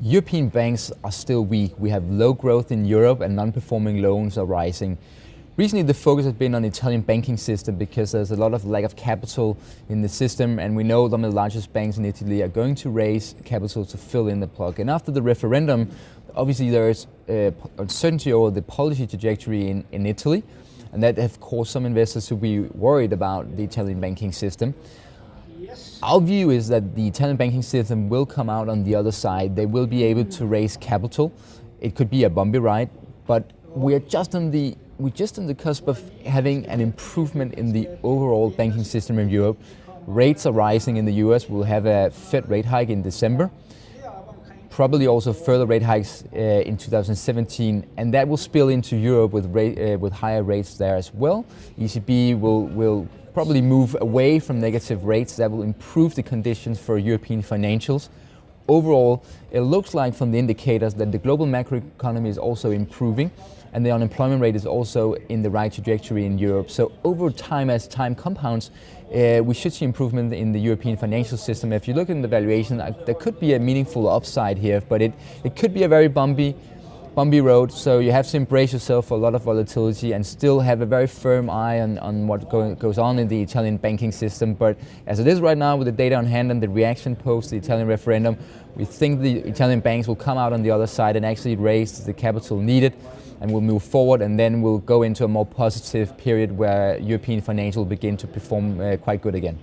European banks are still weak. We have low growth in Europe and non-performing loans are rising. Recently the focus has been on the Italian banking system because there's a lot of lack of capital in the system, and we know some of the largest banks in Italy are going to raise capital to fill in the plug. And after the referendum, obviously there is uncertainty over the policy trajectory in Italy, and that have caused some investors to be worried about the Italian banking system. Our view is that the Italian banking system will come out on the other side. They will be able to raise capital. It could be a bumpy ride, but we're just on the cusp of having an improvement in the overall banking system in Europe. Rates are rising in the US. We'll have a Fed rate hike in December. Probably also further rate hikes in 2017, and that will spill into Europe with higher rates there as well. ECB will probably move away from negative rates. That will improve the conditions for European financials. Overall, it looks like from the indicators that the global macroeconomy is also improving, and the unemployment rate is also in the right trajectory in Europe. So over time, as time compounds, we should see improvement in the European financial system. If you look at the valuation, there could be a meaningful upside here, but it could be a very bumpy road, so you have to embrace yourself for a lot of volatility and still have a very firm eye on what goes on in the Italian banking system. But as it is right now, with the data on hand and the reaction post the Italian referendum, we think the Italian banks will come out on the other side and actually raise the capital needed, and we'll move forward, and then we'll go into a more positive period where European financial will begin to perform quite good again.